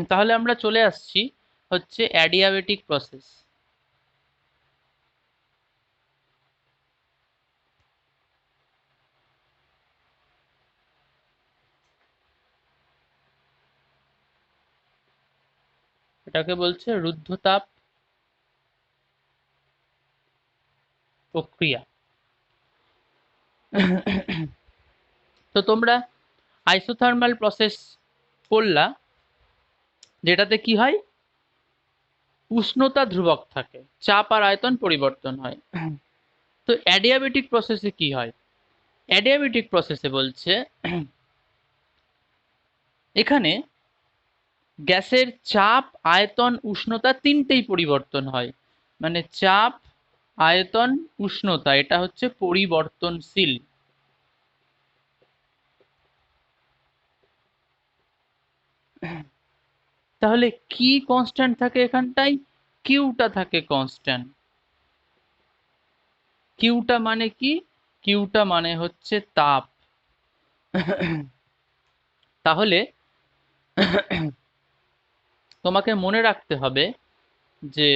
তাহলে আমরা চলে আসছি হচ্ছে অ্যাডিয়াবেটিক প্রসেস। এটাকে বলছে রুদ্ধতাপ প্রক্রিয়া। তো তোমরা আইসোথার্মাল প্রসেস পড়লা, যেটাতে কি হয়, উষ্ণতা ধ্রুবক থাকে, চাপ আর আয়তন পরিবর্তন হয়। তো অ্যাডিয়াবেটিক প্রসেসে কি হয়? অ্যাডিয়াবেটিক প্রসেসে বলছে এখানে গ্যাসের চাপ, আয়তন, উষ্ণতা তিনটেই পরিবর্তন হয়। মানে চাপ, আয়তন, উষ্ণতা এটা হচ্ছে পরিবর্তনশীল। তাহলে কি কনস্ট্যান্ট থাকে এখানটায়? কিউটা থাকে কনস্ট্যান্ট। কিউটা মানে কি? কিউটা মানে হচ্ছে তাপ। তাহলে তোমাকে মনে রাখতে হবে যে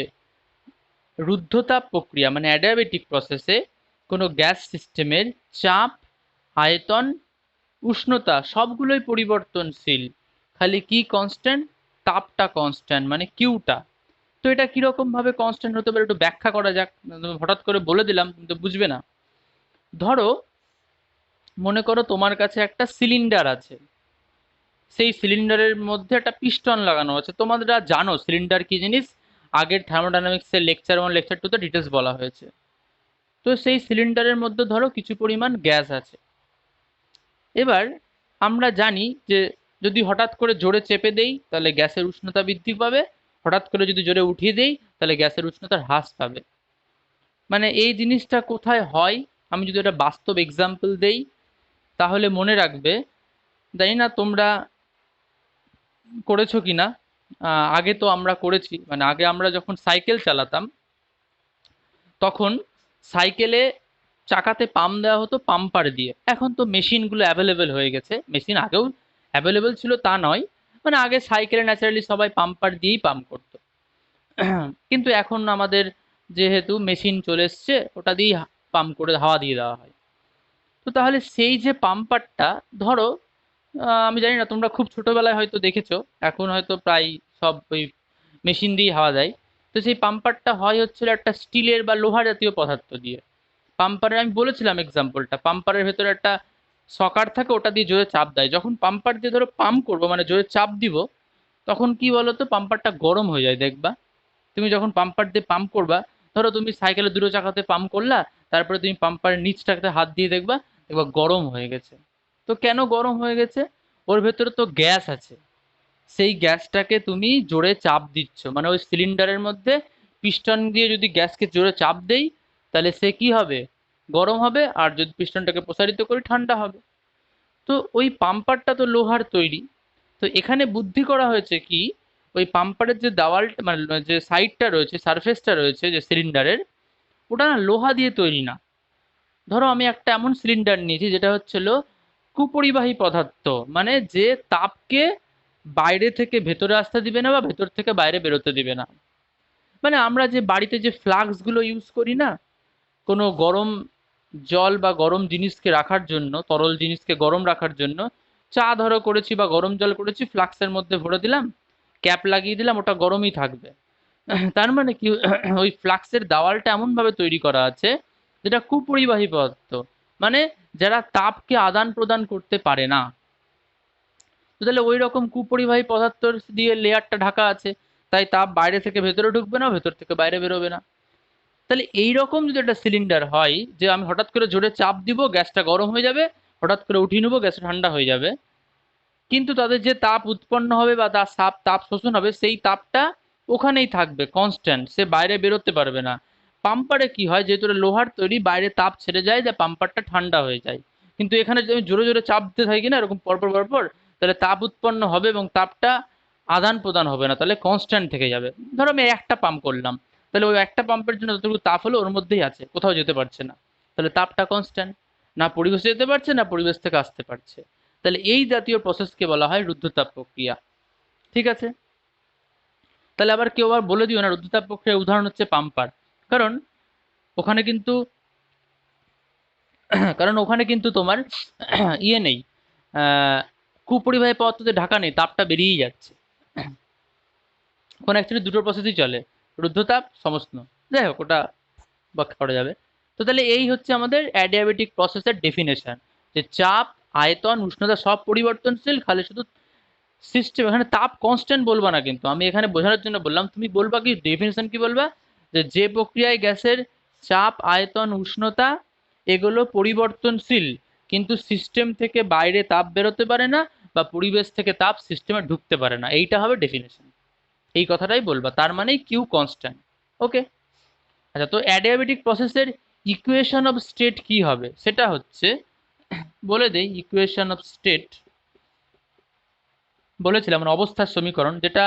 রুদ্ধতাপ প্রক্রিয়া মানে অ্যাডিয়াবেটিক প্রসেসে কোনো গ্যাস সিস্টেমের চাপ, আয়তন, উষ্ণতা সবগুলোই পরিবর্তনশীল। খালি কি কনস্ট্যান্ট? তাপটা কনস্ট্যান্ট মানে কিউটা। তো এটা কিরকম ভাবে কনস্ট্যান্ট হতে পারে একটু ব্যাখ্যা করা যাক। হঠাৎ করে বলে দিলাম তুমি তো বুঝবে না। ধরো মনে করো তোমার কাছে একটা সিলিন্ডার আছে, সেই সিলিন্ডারের মধ্যে একটা পিস্টন লাগানো আছে। তোমরা জানো সিলিন্ডার কি জিনিস, আগের থার্মোডাইনামিক্সের লেকচার 1 লেকচার 2 তে ডিটেলস বলা হয়েছে। তো সেই সিলিন্ডারের মধ্যে ধরো কিছু পরিমাণ গ্যাস আছে। এবার আমরা জানি যে যদি হঠাৎ করে জোরে চেপে দেই তাহলে গ্যাসের উষ্ণতা বৃদ্ধি পাবে, হঠাৎ করে যদি জোরে উঠিয়ে দেই তাহলে গ্যাসের উষ্ণতার হ্রাস পাবে। মানে এই জিনিসটা কোথায় হয়, আমি যদি একটা বাস্তব এক্সাম্পল দেই তাহলে মনে রাখবে। জানি না তোমরা করেছো কিনা, আগে তো আমরা করেছি। মানে আগে আমরা যখন সাইকেল চালাতাম তখন সাইকেলে চাকাতে পাম্প দেওয়া হতো পাম্পার দিয়ে। এখন তো মেশিনগুলো অ্যাভেলেবেল হয়ে গেছে, মেশিন আগেও অ্যাভেলেবেল ছিল তা নয়, মানে আগে সাইকেলে ন্যাচারালি সবাই পাম্পার দিয়েই পাম্প করতো। কিন্তু এখন আমাদের যেহেতু মেশিন চলে এসছে ওটা দিয়েই পাম্প করে হাওয়া দিয়ে দেওয়া হয়। তো তাহলে সেই যে পাম্পারটা, ধরো আমি জানি না তোমরা খুব ছোটবেলায় হয়তো দেখেছো, এখন হয়তো প্রায় সব ওই মেশিন দিয়েই হাওয়া দেয়। তো সেই পাম্পারটা হয় হচ্ছিল একটা স্টিলের বা লোহা জাতীয় পদার্থ দিয়ে। পাম্পারের আমি বলেছিলাম এক্সাম্পলটা, পাম্পারের ভেতরে একটা সকার থাকে, ওটা দিয়ে জোরে চাপ দেয়। যখন পাম্পার দিয়ে ধরো পাম্প করবো মানে জোরে চাপ দিব, তখন কি বলতো পাম্পারটা গরম হয়ে যায় দেখবা। তুমি যখন পাম্পার দিয়ে পাম্প করবা, ধরো তুমি সাইকেলের দুটো চাকাতে পাম্প করলা, তারপরে তুমি পাম্পারের নিচটাতে হাত দিয়ে দেখবা, দেখবা গরম হয়ে গেছে। তো কেন গরম হয়ে গেছে? ওর ভেতরে তো গ্যাস আছে, সেই গ্যাসটাকে তুমি জোরে চাপ দিচ্ছ। মানে ওই সিলিন্ডারের মধ্যে পিস্টন দিয়ে যদি গ্যাসকে জোরে চাপ দেই তাহলে সে কি হবে? গরম হবে। আর যদি পিস্টনটাকে প্রসারিত করি ঠান্ডা হবে। তো ওই পাম্পারটা তো লোহার তৈরি। তো এখানে বুদ্ধি করা হয়েছে কি, ওই পাম্পারের যে দেওয়ালটা মানে যে সাইডটা রয়েছে, সারফেসটা রয়েছে যে সিলিন্ডারের, ওটা না লোহা দিয়ে তৈরি না। ধরো আমি একটা এমন সিলিন্ডার নিয়েছি যেটা হচ্ছিল কুপরিবাহী পদার্থ, মানে যে তাপকে বাইরে থেকে ভেতরে আসতে দিবে না বা ভেতর থেকে বাইরে বেরোতে দিবে না। মানে আমরা যে বাড়িতে যে ফ্লাক্স গুলো ইউজ করি না, কোনো গরম জল বা গরম জিনিসকে রাখার জন্য, তরল জিনিসকে গরম রাখার জন্য, চা ধরো করেছি বা গরম জল করেছি, ফ্লাক্সের মধ্যে ভরে দিলাম, ক্যাপ লাগিয়ে দিলাম, ওটা গরমই থাকবে। তার মানে কি, ওই ফ্লাক্সের দেওয়ালটা এমন ভাবে তৈরি করা আছে যেটা কুপরিবাহী পদার্থ, মানে যারা তাপকে আদান প্রদান করতে পারে না। তো তাহলে ওই রকম কুপরিবাহী পদার্থ দিয়ে লেয়ারটা ঢাকা আছে, তাই তাপ বাইরে থেকে ভেতরে ঢুকবে না, ভেতর থেকে বাইরে বেরোবে না। তাহলে এইরকম যদি একটা সিলিন্ডার হয় যে আমি হঠাৎ করে জোরে চাপ দিব গ্যাসটা গরম হয়ে যাবে, হঠাৎ করে উঠিয়ে নেবো গ্যাস ঠান্ডা হয়ে যাবে, কিন্তু তাদের যে তাপ উৎপন্ন হবে বা তার তাপ তাপ শোষণ হবে সেই তাপটা ওখানেই থাকবে কনস্ট্যান্ট, সে বাইরে বেরোতে পারবে না। পাম্পারে কি হয়, যেহেতু এটা লোহার তৈরি, বাইরে তাপ ছেড়ে যায় যে পাম্পারটা ঠান্ডা হয়ে যায়। কিন্তু এখানে যদি আমি জোরে জোরে চাপ দিতে থাকি না এরকম পরপর পরপর, তাহলে তাপ উৎপন্ন হবে এবং তাপটা আদান প্রদান হবে না, তাহলে কনস্ট্যান্ট থেকে যাবে। ধরো আমি একটা পাম্প করলাম, তাহলে ওই একটা পাম্পের জন্য যতটুকু তাপ হলো ওর মধ্যেই আছে, কোথাও যেতে পারছে না। তাহলে তাপটা কনস্ট্যান্ট, না পরিবেশে যেতে পারছে না পরিবেশ থেকে আসতে পারছে। তাহলে এই জাতীয় প্রসেসকে বলা হয় রুদ্ধতাপ প্রক্রিয়া। ঠিক আছে, তাহলে আবার কেউ আবার বলে দিও না রুদ্ধতাপ প্রক্রিয়ার উদাহরণ হচ্ছে পাম্পার, কারণ ওখানে কিন্তু কারণ ওখানে কিন্তু তোমার ইয়ে নেই, আহ, কুপরিবাহী পদার্থতে ঢাকা নেই, তাপটা বেরিয়েই যাচ্ছে। ওখানে অ্যাকচুয়ালি দুটো প্রসেসই চলে, রুদ্ধতাপ সমস্ত, যাই হোক ওটা ব্যাখ্যা করা যাবে। তো তাহলে এই হচ্ছে আমাদের অ্যাডিয়াবেটিক প্রসেসের ডেফিনেশন, যে চাপ, আয়তন, উষ্ণতা সব পরিবর্তনশীল, খালি শুধু সিস্টেম, এখানে তাপ কনস্ট্যান্ট বলবা না, কিন্তু আমি এখানে বোঝানোর জন্য বললাম, তুমি বলবা কি ডেফিনেশন কি বলবা, যে যে প্রক্রিয়ায় গ্যাসের চাপ, আয়তন, উষ্ণতা এগুলো পরিবর্তনশীল, কিন্তু সিস্টেম থেকে বাইরে তাপ বেরোতে পারে না, বা পরিবেশ থেকে তাপ সিস্টেমে ঢুকতে পারে না, এইটা হবে ডেফিনেশন। এই কথাটাই বলবা, তার মানে কিউ কনস্ট্যান্ট। ওকে। আচ্ছা, তো অ্যাডিয়াবেটিক প্রসেসের ইকুয়েশন অফ স্টেট কি হবে, সেটা হচ্ছে, বলে দেই ইকুয়েশন অফ স্টেট, বলেছিলাম মানে অবস্থার সমীকরণ, যেটা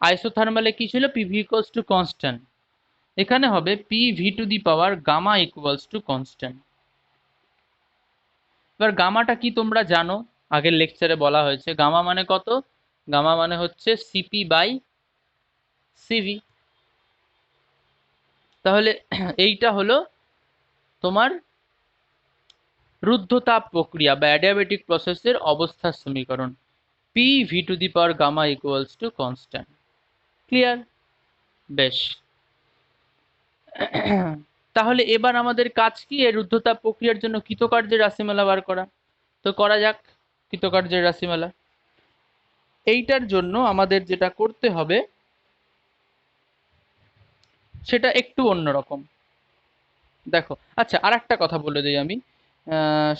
আইসোথার্মালে কি ছিল, পিভি ইকুয়ালস টু কনস্ট্যান্ট, এখানে হবে P V to the power gamma equals to constant. এবার গামাটা কি তোমরা জানো, আগের লেকচারে বলা হয়েছে, গামা মানে কত, গামা মানে হচ্ছে সিপি বাই সিভি। তাহলে এইটা হলো তোমার রুদ্ধতাপ প্রক্রিয়া বা অ্যাডিয়াবেটিক প্রসেসের অবস্থার সমীকরণ, P V to the power gamma equals to constant. Clear? বেশ। তাহলে এবার আমাদের কাজ কি, এর রুদ্ধতাপ প্রক্রিয়ার জন্য কৃতকার্যের রাশিমালা বার করা। তো করা যাক কৃতকার্যের রাশিমালা। এইটার জন্য আমাদের যেটা করতে হবে সেটা একটু অন্যরকম। দেখো, আচ্ছা আর একটা কথা বলে দিই আমি,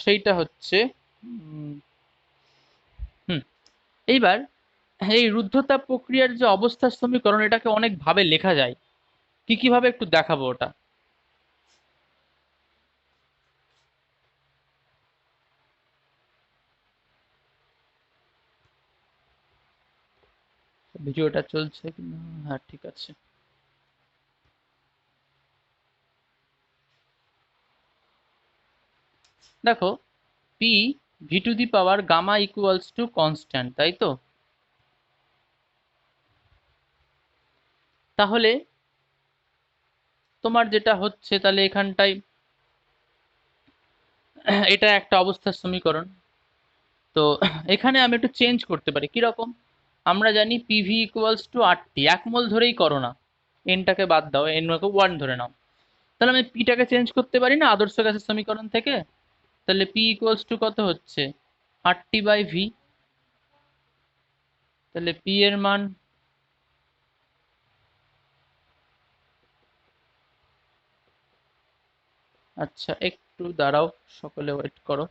সেইটা হচ্ছে, উম, হুম, এইবার এই রুদ্ধতাপ প্রক্রিয়ার যে অবস্থার সমীকরণ, এটাকে অনেক ভাবে লেখা যায়, কি কি ভাবে একটু দেখাবো ওটা। ভিডিওটা চলছে কিনা, হ্যাঁ ঠিক আছে। দেখো, P V to the power gamma equals to constant, তাই তো? তাহলে তোমার যেটা হচ্ছে, তাহলে এখানটায় এটা একটা অবস্থার সমীকরণ। তো এখানে আমি একটু চেঞ্জ করতে পারি, কিরকম, আমরা জানি পিভি ইকুয়ালস টু আর টি, এক মোল ধরেই করো না, এনটাকে বাদ দাও, এন কে ওয়ান ধরে নাও, তাহলে আমি পিটাকে চেঞ্জ করতে পারি না আদর্শ গ্যাসের সমীকরণ থেকে। তাহলে পি ইকুয়ালস টু কত হচ্ছে, আর টি বাই ভি। তাহলে পি এর মান, আচ্ছা একটু দাঁড়াও, সকলে ওয়েট করো।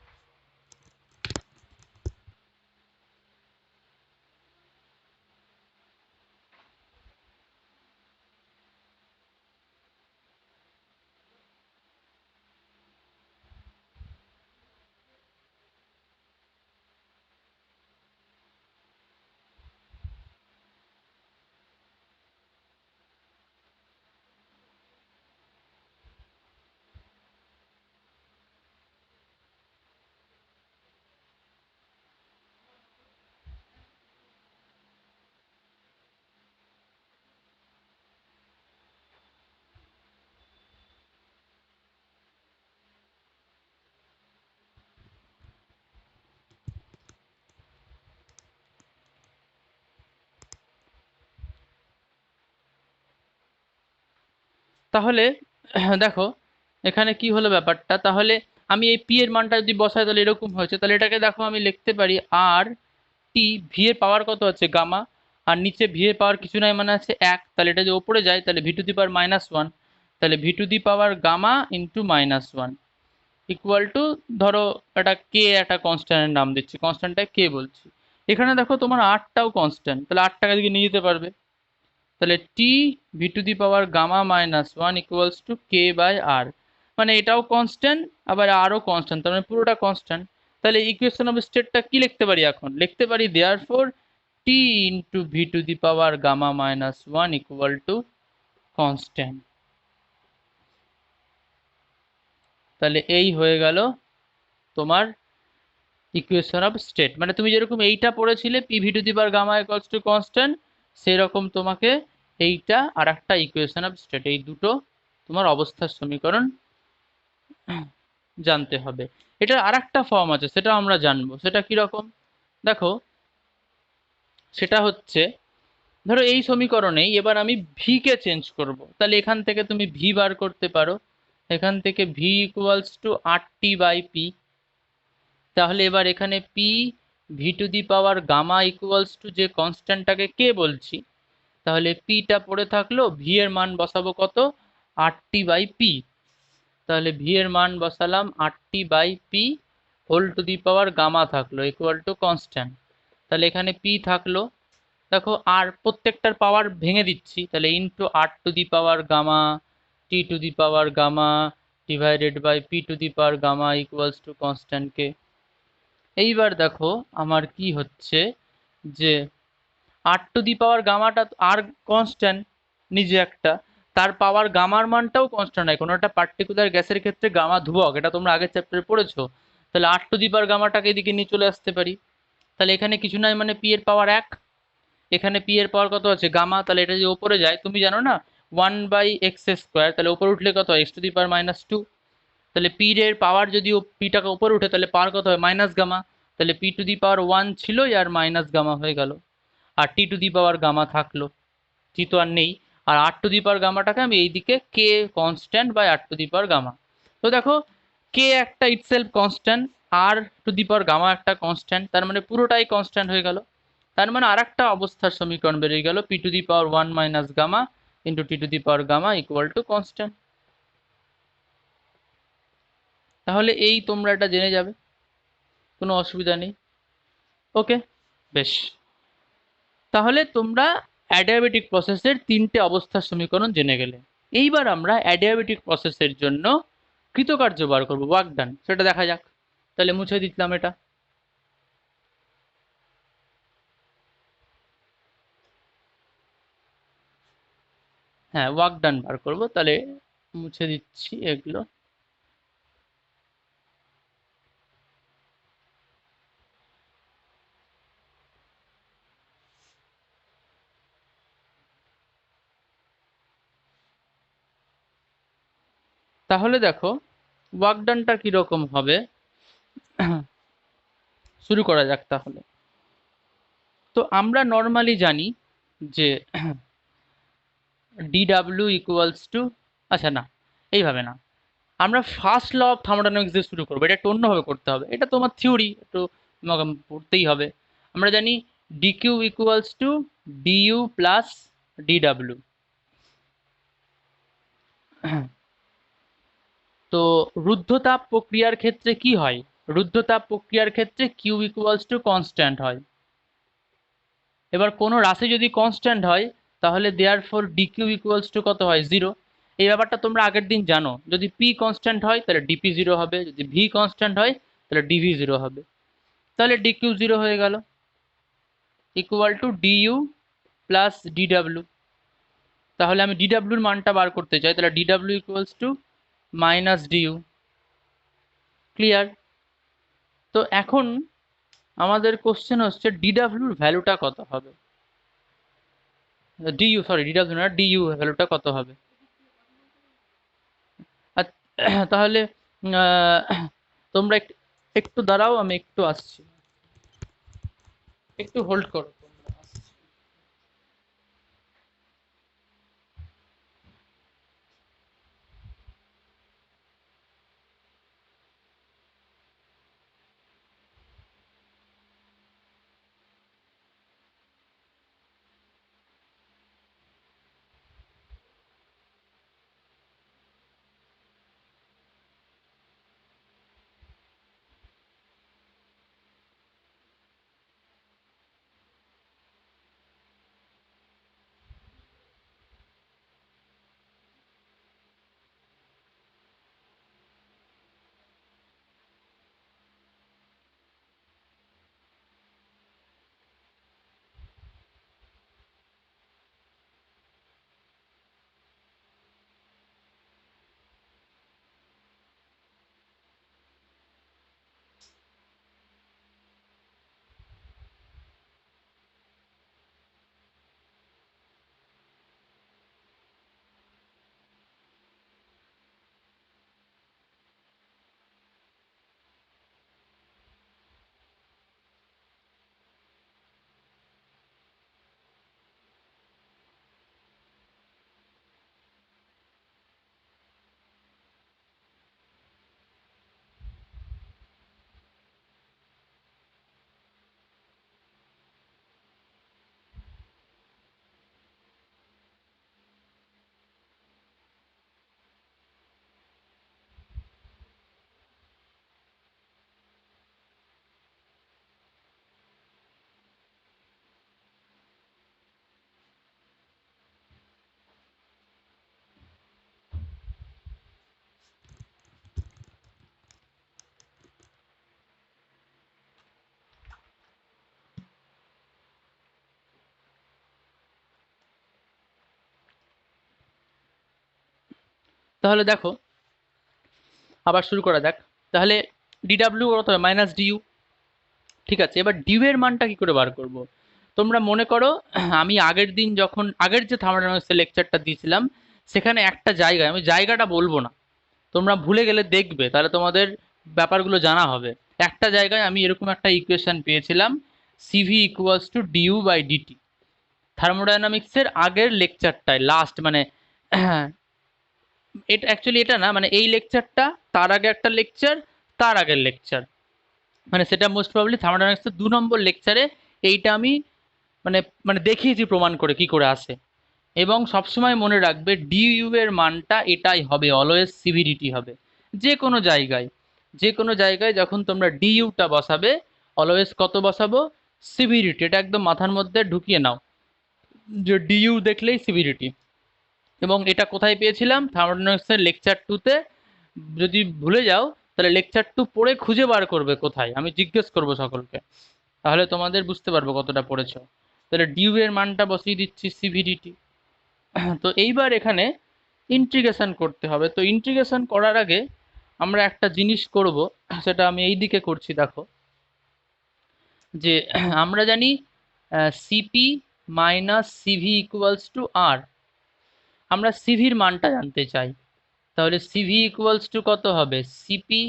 তাহলে দেখো, এখানে কি হলো ব্যাপারটা, তাহলে আমি এই পি এর মানটা যদি বসাই তাহলে এরকম হয়েছে, তাহলে এটাকে দেখো আমি লিখতে পারি আর টি, ভি এর পাওয়ার কত আছে গামা, আর নিচে ভি এর পাওয়ার কিছু নাই মানে আছে এক, তাহলে এটা যদি ওপরে যায় তাহলে V to the power minus one, তাহলে V to the power gamma into minus one equal to, ধরো একটা কে, একটা কনস্ট্যান্টের নাম দিচ্ছি, কনস্ট্যান্টটা কে বলছি। এখানে দেখো তোমার আরটাও কনস্ট্যান্ট, তাহলে আরটাকে দিকে নিয়ে যেতে পারবে, তাহলে T V to the power gamma minus one equals to K by R, মানে এটাও কনস্ট্যান্ট আবার আরও কনস্ট্যান্ট, তার মানে পুরোটা কনস্ট্যান্ট। তাহলে ইকুয়েশন অফ স্টেটটা কি লিখতে পারি এখন, লিখতে পারি therefore T into V to the power gamma minus one equal to constant. তাহলে এই হয়ে গেল তোমার ইকুয়েশন অফ স্টেট, মানে তুমি যেরকম এইটা পড়েছিলে P V to the power gamma equals to constant, সেরকম তোমাকে এইটা আর একটা ইকুয়েশন অফ স্টেট, এই দুটো তোমার অবস্থার সমীকরণ জানতে হবে। এটার আর একটা ফর্ম আছে, সেটা আমরা জানবো, সেটা কিরকম দেখো। সেটা হচ্ছে, ধরো এই সমীকরণেই এবার আমি ভি কে চেঞ্জ করব, তাহলে এখান থেকে তুমি ভি বার করতে পারো। এখান থেকে V equals to R T by P. তাহলে এবার এখানে P V to the power gamma equals to যে কনস্ট্যান্টটাকে কে বলছি, তাহলে পিটা পড়ে থাকলো, ভি এর মান বসাবো কত, আর টি বাই পি। তাহলে ভি এর মান বসালাম R T by P whole to the power gamma থাকলো ইকুয়াল টু কনস্ট্যান্ট। তাহলে এখানে পি থাকলো, দেখো আর প্রত্যেকটার পাওয়ার ভেঙে দিচ্ছি, তাহলে into R to the power gamma T to the power gamma divided by P to the power gamma equals to কনস্ট্যান্টকে। এইবার দেখো আমার কি হচ্ছে, যে আর to the power গামাটা R constant নিজে একটা, তার পাওয়ার গামার মানটাও কনস্ট্যান্ট হয়, কোনো একটা পার্টিকুলার গ্যাসের ক্ষেত্রে গামা ধ্রুবক, এটা তোমরা আগের চ্যাপ্টারে পড়েছো। তাহলে আর টু দি পাওয়ার গামাটাকে এদিকে নিয়ে চলে আসতে পারি। তাহলে এখানে কিছু নাই, মানে পি এর পাওয়ার এক, এখানে পি এর পাওয়ার কত আছে গামা, তাহলে এটা যদি ওপরে যায় তুমি জানো না 1/x², তাহলে ওপরে উঠলে কত হয় x⁻²। তাহলে পি এর পাওয়ার যদি পিটাকে উপরে উঠে তাহলে পাওয়ার কত হয় মাইনাস গামা, তাহলে পি টু দি পাওয়ার 1 ছিল আর মাইনাস গামা হয়ে গেল, আর টি টু দি পাওয়ার গামা থাকলো, টি তো আর নেই। আর আর টু দি পাওয়ার গামাটাকে আমি এইদিকে K constant by R to the power gamma. তো দেখো কে একটা itself constant, R to the power gamma একটা কনস্ট্যান্ট, তার মানে পুরোটাই কনস্ট্যান্ট হয়ে গেল। তার মানে আর একটা অবস্থার সমীকরণ বেরিয়ে গেল, P to the power 1 - gamma into T to the power gamma equal to constant. তাহলে এই তোমরা এটা জেনে যাবে, কোনো অসুবিধা নেই। ওকে, বেশ। তাহলে তোমরা অ্যাডিয়াবেটিক প্রসেসের তিনটে অবস্থার সমীকরণ জেনে গেলে। এইবার আমরা অ্যাডিয়াবেটিক প্রসেসের জন্য কৃতকার্য বার করবো, ওয়ার্ক ডান, সেটা দেখা যাক। তাহলে মুছে দিচ্লাম এটা। হ্যাঁ, ওয়ার্ক ডান বার করবো, তাহলে মুছে দিচ্ছি এগুলো। তাহলে দেখো ওয়ার্ক ডানটা কিরকম হবে, শুরু করা যাক তাহলে। তো আমরা নর্মালি জানি যে ডিডাব্লিউ ইকুয়ালস টু, আচ্ছা না, এইভাবে না, আমরা ফার্স্ট ল অফ থার্মোডাইনামিক্স দিয়ে শুরু করবো, এটা একটু অন্যভাবে করতে হবে, এটা তোমার থিওরি একটু তোমাকে পড়তেই হবে। আমরা জানি DQ equals two DU plus DW. তো রুদ্ধতাপ প্রক্রিয়ার ক্ষেত্রে কি হয়, রুদ্ধতাপ প্রক্রিয়ার ক্ষেত্রে কিউ ইকুয়ালস টু কনস্ট্যান্ট হয়। এবার কোনো রাশি যদি কনস্ট্যান্ট হয় তাহলে therefore dQ equals to কত হয়, জিরো। এই ব্যাপারটা তোমরা আগের দিন জানো, যদি পি কনস্ট্যান্ট হয় তাহলে ডিপি জিরো হবে, যদি ভি কনস্ট্যান্ট হয় তাহলে ডিভি জিরো হবে। তাহলে ডিকিউ জিরো হয়ে গেল, equal to DU plus DW. তাহলে আমি ডিডাব্লিউর মানটা বার করতে চাই, তাহলে ডিডাব্লিউ equals to minus DU. Clear? তো এখন আমাদের কোশ্চেন হচ্ছে ডিডাব্লিউর ভ্যালুটা কত হবে, ডিইউ, সরি ডিডাব্লিউ না, ডিইউ ভ্যালুটা কত হবে। তাহলে তোমরা একটু একটু দাঁড়াও, আমি একটু আসছি, একটু হোল্ড করো। তাহলে দেখো আবার শুরু করা যাক। তাহলে ডিডাব্লিউ কত হবে? Minus DU. ঠিক আছে, এবার ডিউ এর মানটা কি করে বার করব? তোমরা মনে করো আমি আগের দিন যখন আগের যে থার্মোডাইনামিক্সের লেকচারটা দিয়েছিলাম, সেখানে একটা জায়গায়, আমি জায়গাটা বলবো না, তোমরা ভুলে গেলে দেখবে, তাহলে তোমাদের ব্যাপারগুলো জানা হবে। একটা জায়গায় আমি এরকম একটা ইকুয়েশন পেয়েছিলাম, CV equals to dU by dT, থার্মোডাইনামিক্সের আগের লেকচারটায়, লাস্ট মানে এটা অ্যাকচুয়ালি এটা না, মানে এই লেকচারটা, তার আগে একটা লেকচার, তার আগের লেকচার, মানে সেটা মোস্ট প্রবাবলি থার্মোডাইনামিক্সের 2 নম্বর লেকচারে এইটা আমি মানে মানে দেখিয়েছি প্রমাণ করে কি করে আসে। এবং সবসময় মনে রাখবে ডিইউ এর মানটা এটাই হবে, অলওয়েজ সিভিডিটি হবে। যে কোনো জায়গায়, যে কোনো জায়গায় যখন তোমরা ডিইউটা বসাবে, অলওয়েজ কত বসাবো? সিভিডিটি। এটা একদম মাথার মধ্যে ঢুকিয়ে নাও যে ডিইউ দেখলেই সিভিডিটি। এবং এটা কোথায় পেয়েছিলাম? থার্মোডাইনামিক্সের লেকচার 2-তে। যদি ভুলে যাও তাহলে লেকচার 2 পড়ে খুঁজে বার করবে কোথায়, আমি জিজ্ঞেস করবো সকলকে, তাহলে তোমাদের বুঝতে পারবো কতটা পড়েছো। তাহলে ডিইউ এর মানটা বসিয়ে দিচ্ছি সিভিডিটি। তো এইবার এখানে ইন্টিগ্রেশন করতে হবে। তো ইন্টিগ্রেশন করার আগে আমরা একটা জিনিস করব, সেটা আমি এই দিকে করছি, দেখো যে আমরা জানি CP minus CV equals to R. আমরা সিভির মানটা জানতে চাই, তাহলে সিভি ইকুয়ালস টু কত হবে? সিপি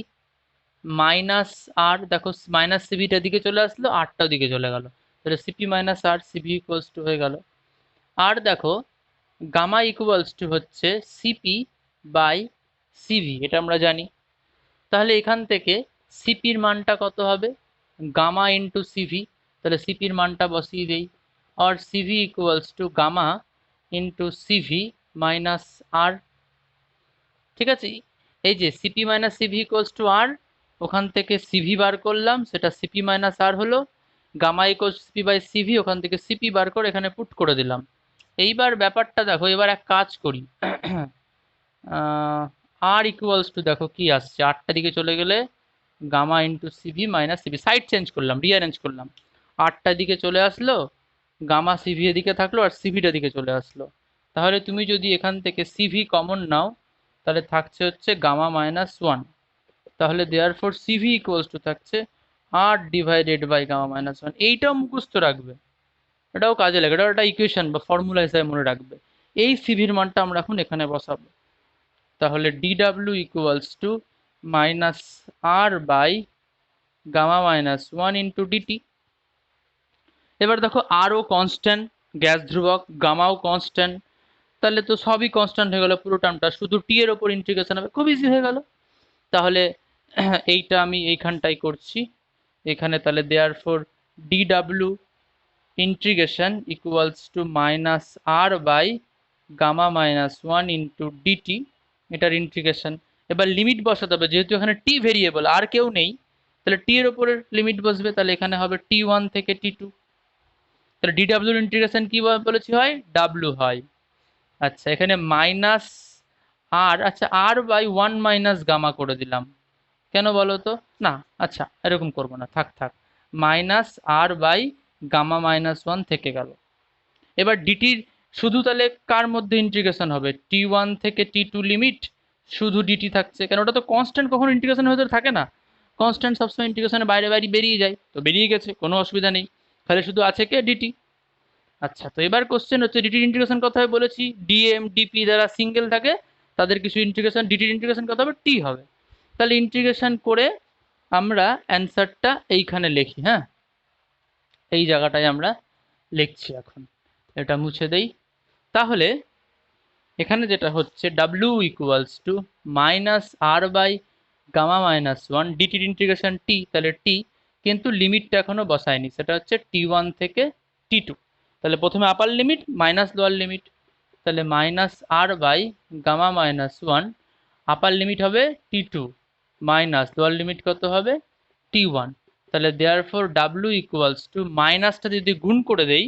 মাইনাস আর, দেখো মাইনাস সিভিটা দিকে চলে আসলো, আরটাও দিকে চলে গেল, তাহলে CP minus R, CV equals to হয়ে গেল। আর দেখো গামা ইকুয়ালস টু হচ্ছে সিপি বাই সিভি, এটা আমরা জানি। তাহলে এখান থেকে সিপির মানটা কত হবে? গামা ইন্টু সিভি, তাহলে সিপির মানটা বসিয়ে দেই। আর CV equals to gamma into CV minus R. ঠিক আছে, এই যে CP minus CV equals to R, ওখান থেকে সিভি বার করলাম, সেটা সিপি মাইনাস আর হলো। Gamma equals CP by CV, ওখান থেকে সিপি বার করে এখানে পুট করে দিলাম। এইবার ব্যাপারটা দেখো, এবার এক কাজ করি, আর ইকুয়ালস টু, দেখো কি আসছে, আটটা দিকে চলে গেলে gamma into CV minus CV, side change করলাম, রিঅ্যারেঞ্জ করলাম, আটটা দিকে চলে আসলো, গামা সিভি এদিকে থাকলো, আর সিভিটা দিকে চলে আসলো। তাহলে তুমি যদি এখান থেকে সিভি কমন নাও, তাহলে থাকছে হচ্ছে গামা মাইনাস ওয়ান। তাহলে therefore CV equals to থাকছে R divided by gamma minus one. এইটাও মুখস্থ রাখবে, এটাও কাজে লাগে, এটাও একটা ইকুয়েশন বা ফর্মুলা হিসাবে মনে রাখবে। এই সিভির মানটা আমরা এখন এখানে বসাবো। তাহলে ডিডাব্লিউ equals to minus R by gamma minus one into dT. এবার দেখো আরও কনস্ট্যান্ট, গ্যাস ধ্রুবক, গামাও কনস্ট্যান্ট, তাহলে তো সবই কনস্ট্যান্ট হয়ে গেল পুরো টার্মটা, শুধু টি এর ওপর ইন্টিগ্রেশন হবে, খুব ইজি হয়ে গেল। তাহলে এইটা আমি এইখানটাই করছি এখানে, তাহলে দেয়ার ফর ডিডাব্লিউ integration equals to minus R by gamma minus one into dT, এটার ইন্টিগ্রেশন। এবার লিমিট বসাতে হবে, যেহেতু এখানে টি ভেরিয়েবল, আর কেউ নেই, তাহলে টি এর ওপরে লিমিট বসবে, তাহলে এখানে হবে টি ওয়ান থেকে টি টু। তাহলে ডিডাব্লিউর ইন্টিগ্রেশন কি বলেছি হয়? ডাব্লিউ হয়। আচ্ছা, এখানে মাইনাস আর, আচ্ছা আর বাই ওয়ান মাইনাস গামা করে দিলাম, কেন বলো তো? না, আচ্ছা এরকম করবো না, থাক থাক, minus R by gamma minus one থেকে গেল। এবার ডিটির শুধু তাহলে কার মধ্যে ইন্টিগ্রেশন হবে? টি ওয়ান থেকে টি টু লিমিট, শুধু ডিটি থাকছে, কেন ওটা তো কনস্ট্যান্ট, কখনো ইন্টিগ্রেশনের ভেতরে থাকে না, কনস্ট্যান্ট সবসময় ইন্টিগ্রেশনের বাইরে বাইরে বেরিয়ে যায়, তো বেরিয়ে গেছে, কোনো অসুবিধা নেই, তাহলে শুধু আছে কে? ডিটি। আচ্ছা, তো এবার কোশ্চেন হচ্ছে ডিটির ইন্টিগ্রেশন কত হবে বলেছি, ডিএম ডিপি যারা সিঙ্গেল থাকে তাদের কিছু ইন্টিগ্রেশন, ডিটির ইন্টিগ্রেশন কত হবে? টি হবে। তাহলে ইন্টিগ্রেশন করে আমরা অ্যান্সারটা এইখানে লিখি, হ্যাঁ এই জায়গাটায় আমরা লিখছি এখন, এটা মুছে দেই। তাহলে এখানে যেটা হচ্ছে W equals to minus R by gamma minus one, ডিটির ইন্টিগ্রেশন টি, তাহলে টি, কিন্তু লিমিটটা এখনো বসায়নি, সেটা হচ্ছে টি ওয়ান থেকে টি টু। তাহলে প্রথমে upper limit minus lower limit, তাহলে minus R by gamma minus one, upper limit হবে T two, minus lower limit কত হবে? T one. তাহলে therefore W equals to, মাইনাসটা যদি গুণ করে দেই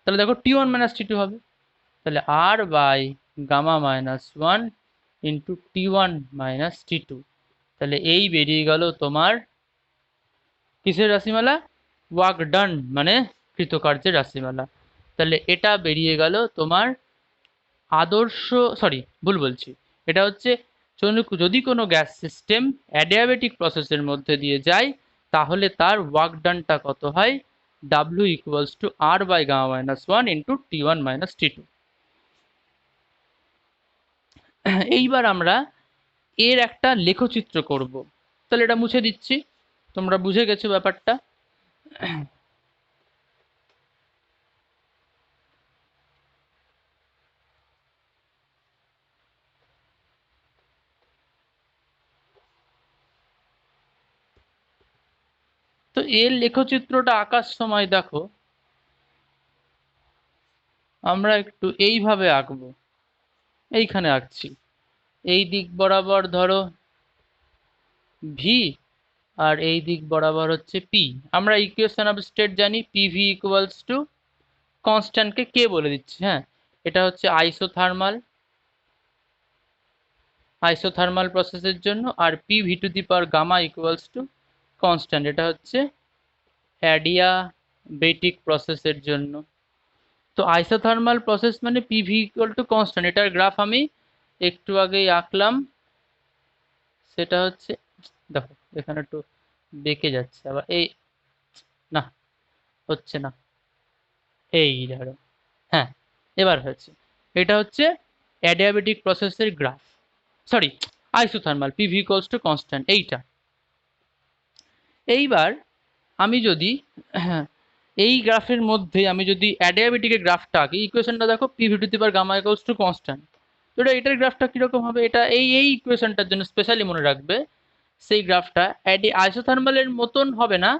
তাহলে দেখো T one minus T two হবে, তাহলে R by gamma minus one into T one minus T two. তাহলে এই বেরিয়ে গেল তোমার কিসের রাশিমালা? ওয়ার্ক ডান মানে কৃতকার্যের রাশিমালা। তাহলে এটা বেরিয়ে গেল তোমার আদর্শ, সরি ভুল বলছি, এটা হচ্ছে যদি কোনো গ্যাস সিস্টেম অ্যাডিয়াবেটিক প্রসেসের মধ্যে দিয়ে যায় তাহলে তার ওয়ার্ক ডানটা কত হয়, W equals to R by gamma minus 1 into T1 minus T2। এইবার আমরা এর একটা লেখচিত্র করব। তাহলে এটা মুছে দিচ্ছি, তোমরা বুঝে গেছো ব্যাপারটা। তো এর লেখচিত্রটা আঁকার সময় দেখো আমরা একটু এইভাবে আঁকবো, এইখানে আঁকছি। এই দিক বরাবর ধরো ভি, আর এই দিক বরাবর হচ্ছে পি। আমরা ইকুয়েশন অফ স্টেট জানি, পিভি ইকুয়ালস টু কনস্ট্যান্টকে কে বলে দিচ্ছি। হ্যাঁ, এটা হচ্ছে আইসোথার্মাল প্রসেসের জন্য, আর P V to the power gamma equals to constant, এটা হচ্ছে অ্যাডিয়াবেটিক প্রসেসের জন্য। তো আইসোথার্মাল প্রসেস মানে পিভি ইকুয়াল টু কনস্ট্যান্ট। এটার গ্রাফ আমি একটু আগেই আঁকলাম, সেটা হচ্ছে দেখো এখানে একটু বেঁকে যাচ্ছে আবার, এই না হচ্ছে না, এই ধরো, হ্যাঁ এবার হচ্ছে। এটা হচ্ছে অ্যাডিয়াবেটিক প্রসেসের graph, sorry isothermal, PV equals to constant এইটা। এইবার আমি যদি এই গ্রাফের মধ্যে আমি যদি অ্যাডিয়াবেটিকের গ্রাফটা আঁকি, ইকুয়েশনটা দেখো PV to the power gamma equals to constant. তো এটার গ্রাফটা কীরকম হবে, এটা এই ইকুয়েশনটার জন্য স্পেশালি মনে রাখবে, সেই গ্রাফটা আইসোথার্মালের মতন হবে না,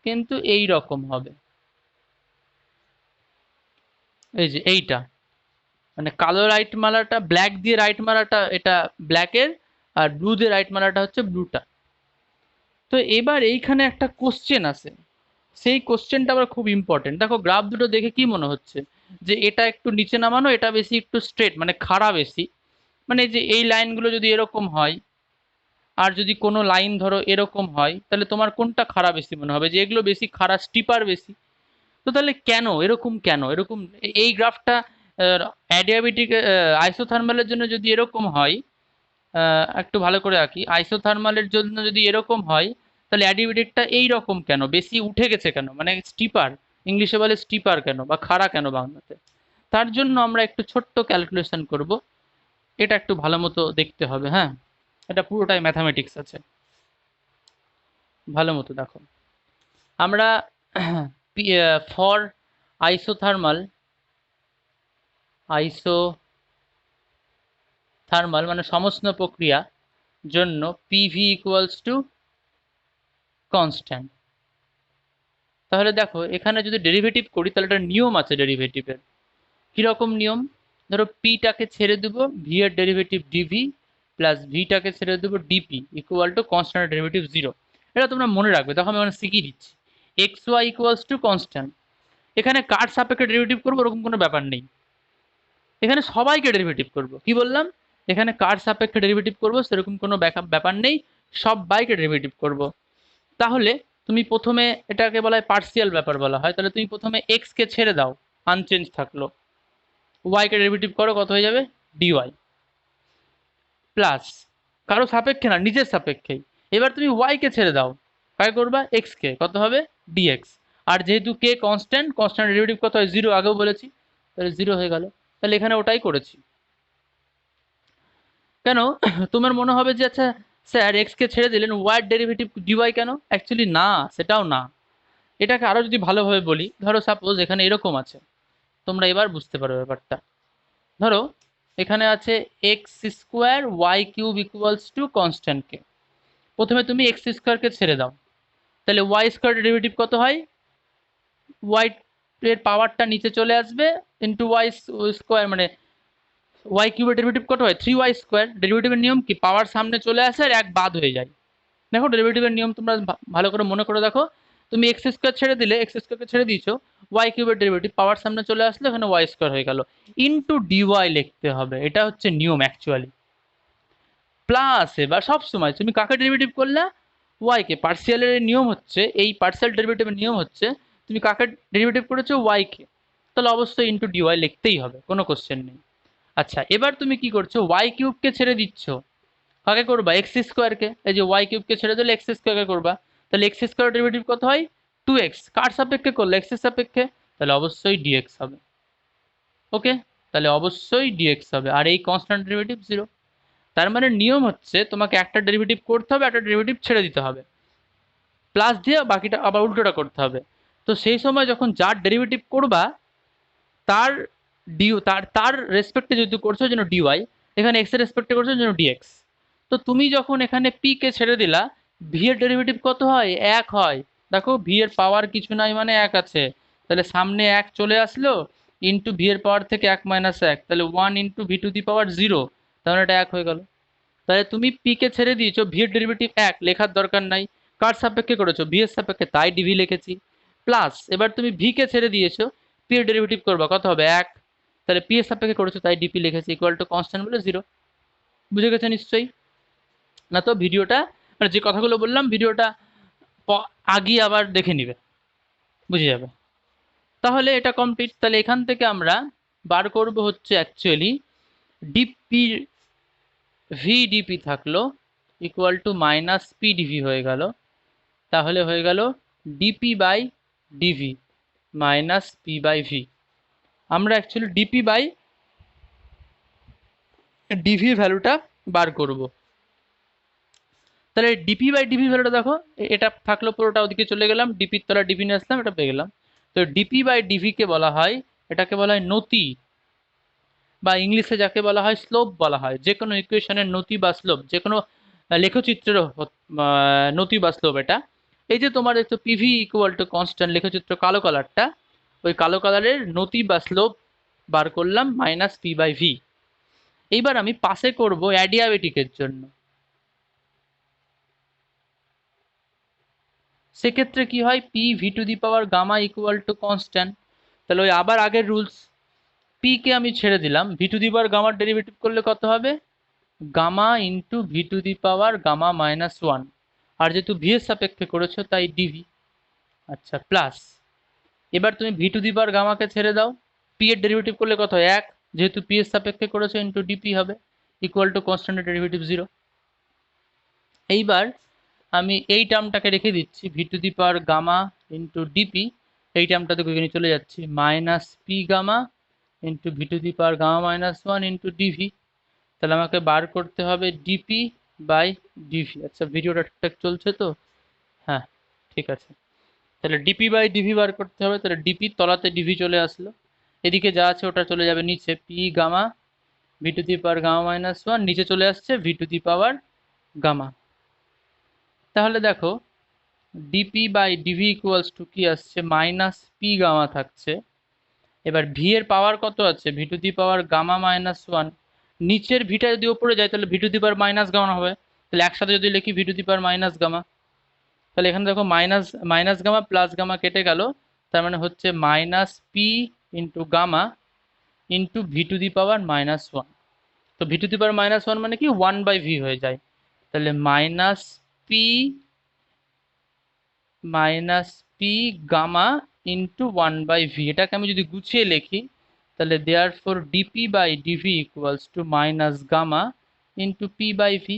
কিন্তু এই রকম হবে। এই যে এইটা মানে কালো রাইট মালাটা, ব্ল্যাক দিয়ে রাইট মালাটা এটা ব্ল্যাকের, আর ব্লু দিয়ে রাইট মালাটা হচ্ছে ব্লুটা। তো এবার এইখানে একটা কোশ্চেন আছে, সেই কোশ্চেনটা আবার খুব ইম্পর্টেন্ট। দেখো গ্রাফ দুটো দেখে কি মনে হচ্ছে, যে এটা একটু নিচে নামানো, এটা বেশি একটু স্ট্রেট, মানে খাড়া বেশি। মানে যে এই লাইনগুলো যদি এরকম হয়, আর যদি কোনো লাইন ধরো এরকম হয়, তাহলে তোমার কোনটা খাড়া বেশি মনে হবে, যে এগুলো বেশি খাড়া, স্টিপার বেশি। তো তাহলে কেন এরকম, কেন এরকম এই গ্রাফটা অ্যাডিয়াবেটিক আইসোথার্মালের জন্য যদি এরকম হয়, একটু ভালো করে আঁকি, আইসোথার্মালের জন্য যদি এরকম হয় তাহলে অ্যাডিয়াবেটিকটা এইরকম কেন, বেশি উঠে গেছে কেন, মানে স্টিপার, ইংলিশে বলে স্টিপার কেন বা খাড়া কেন বাংলাতে। তার জন্য আমরা একটু ছোট্ট ক্যালকুলেশন করব, এটা একটু ভালো মতো দেখতে হবে। হ্যাঁ, এটা পুরোটাই ম্যাথামেটিক্স আছে, ভালো মতো দেখো। আমরা ফর আইসোথার্মাল মানে সমস্ত প্রক্রিয়া জন্য পিভি ইকুয়ালস টু কনস্ট্যান্ট। তাহলে দেখো এখানে যদি ডেরিভেটিভ করি তাহলে একটা নিয়ম আছে ডেরিভেটিভের। কীরকম নিয়ম, ধরো পিটাকে ছেড়ে দেবো, ভি এর ডেরিভেটিভ ডিভি প্লাস ভিটাকে ছেড়ে দেবো DP equal to constant derivative 0। এটা তোমরা মনে রাখবে, দেখো আমি মানে শিখিয়ে দিচ্ছি। X Y equals to constant, এখানে কার সাপেক্ষে ডেরিভেটিভ করবো ওরকম কোনো ব্যাপার নেই, এখানে সবাইকে ডেরিভেটিভ করবো। কি বললাম, এখানে কার সাপেক্ষে ডেরিভেটিভ করবো সেরকম কোনো ব্যাপার নেই, সবাইকে ডেরিভেটিভ করবো। তাহলে তুমি প্রথমে, এটাকে বলা হয় পার্সিয়াল ব্যাপার বলা হয়, তাহলে তুমি প্রথমে এক্স কে ছেড়ে দাও, আনচেঞ্জ থাকলো, ওয়াই কে ডেরিভেটিভ করো, কত হয়ে যাবে ডিওয়াই, প্লাস কারো সাপেক্ষে না, নিজের সাপেক্ষেই। এবার তুমি ওয়াই কে ছেড়ে দাও, কাকে করবা, এক্স কে, কত হবে ডিএক্স। আর যেহেতু কে কনস্ট্যান্ট, কনস্ট্যান্ট ডেরিভেটিভ কত হয় 0, আগেও বলেছি, তাহলে 0 হয়ে গেল। তাহলে এখানে ওটাই করেছি। কেন তোমার মনে হবে যে আচ্ছা স্যার এক্স কে ছেড়ে দিলেন, ওয়াইয়ের ডেরিভেটিভ ডিওয়াই কেন, অ্যাকচুয়ালি না, সেটাও না। এটাকে আরো যদি ভালোভাবে বলি, ধরো সাপোজ এখানে এরকম আছে, তোমরা এবার বুঝতে পারো ব্যাপারটা। ধরো এখানে আছে X square Y cube equals to constant K. প্রথমে তুমি এক্স স্কোয়ারকে ছেড়ে দাও, তাহলে ওয়াই স্কোয়ার ডেরিভেটিভ কত হয়, ওয়াই এর পাওয়ারটা নিচে চলে আসবে ইন্টু ওয়াই স্কোয়ার, মানে ওয়াই কিউবের ডেরিভেটিভ কত হয় 3y স্কোয়ার। ডেরিভেটিভের নিয়ম কি, পাওয়ার সামনে চলে আসে আর এক বাদ হয়ে যায়। দেখো ডেরিভেটিভের নিয়ম তোমরা ভালো করে মনে করে দেখো, তুমি এক্স স্কোয়ার ছেড়ে দিলে, এক্স স্কোয়ারকে ছেড়ে দিয়েছো, ওয়াই কিউবের ডেরিভেটিভ পাওয়ার সামনে চলে আসলো, এখানে ওয়াই স্কোয়ার হয়ে গেল, ইন্টু ডিওয়াই লিখতে হবে, এটা হচ্ছে নিয়ম অ্যাকচুয়ালি। প্লাস এবার সবসময় তুমি কাকে ডেরিভেটিভ করলে, ওয়াই কে। পার্সিয়ালের নিয়ম হচ্ছে, এই পার্সিয়াল ডেরিভেটিভের নিয়ম হচ্ছে তুমি কাকে ডেরিভেটিভ করেছো, ওয়াই কে, তাহলে অবশ্যই ইন্টু ডিওয়াই লিখতেই হবে, কোনো কোশ্চেন নেই। আচ্ছা, এবার তুমি কি করছো, ওয়াই কিউবকে ছেড়ে দিচ্ছ, কাকে করবা, এক্স স্কোয়ারকে। এই যে ওয়াই কিউবকে ছেড়ে দিলে এক্স স্কোয়ারকে করবা, তাহলে এক্স স্কোয়ার ডেরিভেটিভ কত হয়, 2x, কার সাপেক্ষে করলে, এক্স এর সাপেক্ষে, তাহলে অবশ্যই ডিএক্স হবে। ওকে, তাহলে অবশ্যই ডিএক্স হবে, আর এই কনস্ট্যান্ট ডেরিভেটিভ জিরো। তার মানে নিয়ম হচ্ছে তোমাকে একটা ডেরিভেটিভ করতে হবে, একটা ডেরিভেটিভ ছেড়ে দিতে হবে, প্লাস দিয়ে বাকিটা আবার উল্টোটা করতে হবে। তো সেই সময় যখন যার ডেরিভেটিভ করবা তার তার রেসপেক্টে যেহেতু করছো জন্য ডিওয়াই, এখানে এক্স এর রেসপেক্টে করছো জন্য ডিএক্স। তো তুমি যখন এখানে পি কে ছেড়ে দিলা, ভি এর ডেরিভেটিভ কত হয়, এক হয়। দেখো ভি এর পাওয়ার কিছু নাই মানে এক আছে, তাহলে সামনে এক চলে আসলো, ইন্টু ভি এর পাওয়ার থেকে এক মাইনাস এক, তাহলে one into V to the power zero, তাহলে এটা এক হয়ে গেল। তাহলে তুমি পি কে ছেড়ে দিয়েছো, ভি এর ডেরিভেটিভ এক লেখার দরকার নাই, কার সাপেক্ষে করেছো, ভি এর সাপেক্ষে, তাই ডিভি লিখেছি। প্লাস এবার তুমি ভি কে ছেড়ে দিয়েছো, পি এর ডেরিভেটিভ করবা, কত হবে, এক, তাহলে পি এর সাপেক্ষে করেছো তাই ডিপি লিখেছি, ইকুয়াল টু কনস্ট্যান্ট বলে জিরো। বুঝে গেছে নিশ্চয়ই? না তো ভিডিওটা, মানে যে কথাগুলো বললাম ভিডিওটা আগে আবার দেখে নিবে, বুঝে যাবে। তাহলে এটা কমপ্লিট। তাহলে এখান থেকে আমরা বার করব হচ্ছে অ্যাকচুয়ালি ডিপি, ভি ডিপি থাকলো equal to minus P dV হয়ে গেল, তাহলে হয়ে গেল dP by dV minus P by V. আমরা অ্যাকচুয়ালি ডিপি বাই ডিভির ভ্যালুটা বার করব। তাহলে ডিপি বাই ডিভি ভ্যালুটা দেখো, এটা থাকলো পুরোটা, ওদিকে চলে গেলাম, ডিপির তলা ডিভি নিয়ে আসলাম, এটা পেয়ে গেলাম। তো ডিপি বাই ডিভিকে বলা হয়, এটাকে বলা হয় নতি, বা ইংলিশে যাকে বলা হয় স্লোপ বলা হয়। যে কোনো ইকুয়েশনের নতি বা স্লোপ, যে কোনো লেখচিত্রের নতি বা স্লোপ এটা। এই যে তোমার একটু পিভি ইকুয়াল টু কনস্ট্যান্ট লেখচিত্র কালো কালারটা, ওই কালো কালারের নতি বা স্লোপ বার করলাম মাইনাস পি বাই ভি। এইবার আমি পাশে করব অ্যাডিয়াবেটিকের জন্য, সেক্ষেত্রে কি হয়, P V to the power gamma equal to constant. তাহলে ওই আবার আগের রুলস, পি কে আমি ছেড়ে দিলাম, ভি টু দি পাওয়ার গামার ডেরিভেটিভ করলে কত হবে, gamma into V to the power gamma minus one, আর যেহেতু ভি এর সাপেক্ষে করেছো তাই ডিভি। আচ্ছা, প্লাস এবার তুমি ভি টু দি পাওয়ার গামাকে ছেড়ে দাও, পি এর ডেরিভেটিভ করলে কত হয়, এক, যেহেতু পি এর সাপেক্ষে করেছো ইন্টু ডিপি হবে, ইকুয়াল টু কনস্ট্যান্টের ডেরিভেটিভ জিরো। এইবার আমি এই টার্মটাকে রেখে দিচ্ছি, V to the power gamma into dP, এই টার্মটা দেখো এখানে চলে যাচ্ছে, minus P gamma into V to the power gamma minus one into dV. তাহলে আমাকে বার করতে হবে ডিপি বাই ডিভি। আচ্ছা, ভিডিওটা ঠিকঠাক চলছে তো? হ্যাঁ, ঠিক আছে। তাহলে ডিপি বাই ডিভি বার করতে হবে, তাহলে ডিপির তলাতে ডিভি চলে আসলো, এদিকে যা আছে ওটা চলে যাবে নিচে, P gamma V to the power gamma minus one, নিচে চলে আসছে V to the power gamma. তাহলে দেখো dP by dV equals to কি আসছে, মাইনাস পি গামা থাকছে। এবার ভি এর পাওয়ার কত আছে, V to the power gamma minus one, নিচের ভিটা যদি ওপরে যায় তাহলে V to the power minus gamma হবে, তাহলে একসাথে যদি লিখি V to the power minus gamma, তাহলে এখানে দেখো minus minus gamma plus gamma কেটে গেল, তার মানে হচ্ছে minus P into gamma into V to the power minus one. তো V to the power minus one মানে কি, ওয়ান বাই ভি হয়ে যায়, তাহলে minus P gamma into one by V. এটাকে আমি যদি গুছিয়ে লিখি তাহলে therefore dP by dV equals to minus gamma into P by V.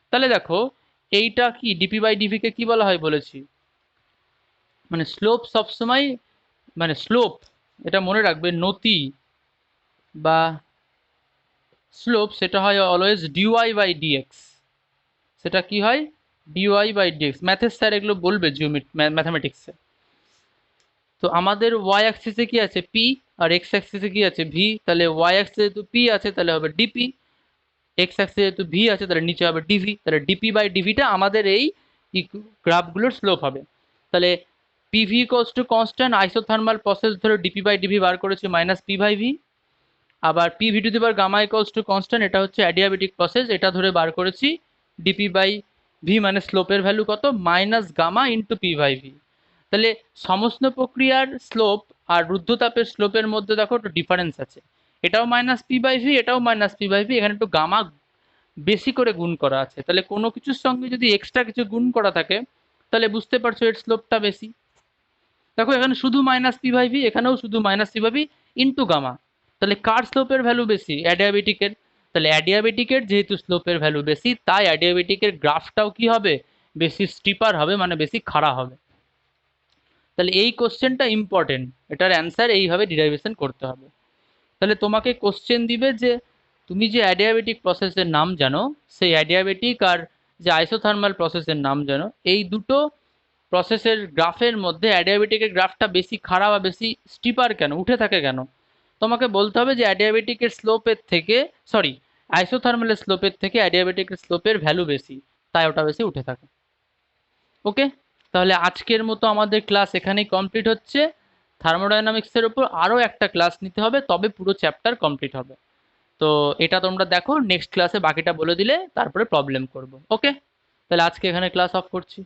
তাহলে দেখো এইটা কি, ডিপি বাই ডিভিকে কি বলা হয় বলেছি, মানে স্লোপ সবসময়, মানে স্লোপ, এটা মনে রাখবে, নতি বা স্লোপ সেটা হয় অলওয়েজ ডিওয়াই বাই ডিএক্স। সেটা কি হয়, ডিওয়াই বাই ডিএক্স। ম্যাথের স্যার এগুলো বলবে ম্যাথামেটিক্সে। তো আমাদের ওয়াই অ্যাক্সিসে কি আছে, পি, আর এক্স অ্যাক্সিসে কি আছে, ভি। তাহলে ওয়াই অ্যাক্সিসে যেহেতু পি আছে তাহলে হবে ডিপি, এক্স অ্যাক্সিসে যেহেতু ভি আছে তাহলে নিচে হবে ডিভি, তাহলে ডিপি বাই ডিভিটা আমাদের এই গ্রাফগুলোর স্লোপ হবে। তাহলে PV equals to constant, isothermal process ধরে ডিপি বাই ডিভি বার করেছি মাইনাস পি বাই ভি। আবার P V to the power gamma equals to constant, এটা হচ্ছে অ্যাডিয়াবেটিক প্রসেস, এটা ধরে বার করেছি ডিপি বাই ভি, মানে স্লোপের ভ্যালু কত, minus gamma into P by V. তাহলে সমস্ত প্রক্রিয়ার স্লোপ আর রুদ্ধতাপের স্লোপের মধ্যে দেখো একটু ডিফারেন্স আছে, এটাও মাইনাস পি বাই ভি, এটাও মাইনাস পি বাই ভি, এখানে একটু গামা বেশি করে গুণ করা আছে। তাহলে কোনো কিছুর সঙ্গে যদি এক্সট্রা কিছু গুণ করা থাকে তাহলে বুঝতে পারছো এর স্লোপটা বেশি। দেখো এখানে শুধু মাইনাস পি বাই ভি, এখানেও শুধু minus P by V into gamma, তাহলে কার স্লোপের ভ্যালু বেশি? অ্যাডিয়াবেটিকের। তাহলে অ্যাডিয়াবেটিকের যেহেতু স্লোপের ভ্যালু বেশি, তাই অ্যাডিয়াবেটিকের গ্রাফটাও কি হবে? বেশি স্টিপার হবে, মানে বেশি খাড়া হবে। তাহলে এই কোশ্চেনটা ইম্পর্টেন্ট, এটার অ্যান্সার এইভাবে ডিরাইভেশন করতে হবে। তাহলে তোমাকে কোশ্চেন দিবে যে তুমি যে অ্যাডিয়াবেটিক প্রসেসের নাম জানো, সেই অ্যাডিয়াবেটিক আর যে আইসোথার্মাল প্রসেসের নাম জানো, এই দুটো প্রসেসের গ্রাফের মধ্যে অ্যাডিয়াবেটিকের গ্রাফটা বেশি খাড়া বা বেশি স্টিপার কেন, উঠে থাকে কেন? তোমাকে বলতে হবে যে অ্যাডিয়াবেটিকের স্লোপের থেকে, সরি, আইসোথার্মালের স্লোপের থেকে অ্যাডিয়াবেটিকের স্লোপের ভ্যালু বেশি, তাই ওটা বেশি উঠে থাকে। ওকে, তাহলে আজকের মতো আমাদের ক্লাস এখানেই কমপ্লিট হচ্ছে। থার্মোডাইনামিক্সের উপর আরও একটা ক্লাস নিতে হবে, তবে পুরো চ্যাপ্টার কমপ্লিট হবে। তো এটা তোমরা দেখো, নেক্সট ক্লাসে বাকিটা বলে দিলে তারপরে প্রবলেম করব। ওকে, তাহলে আজকে এখানে ক্লাস অফ করছি।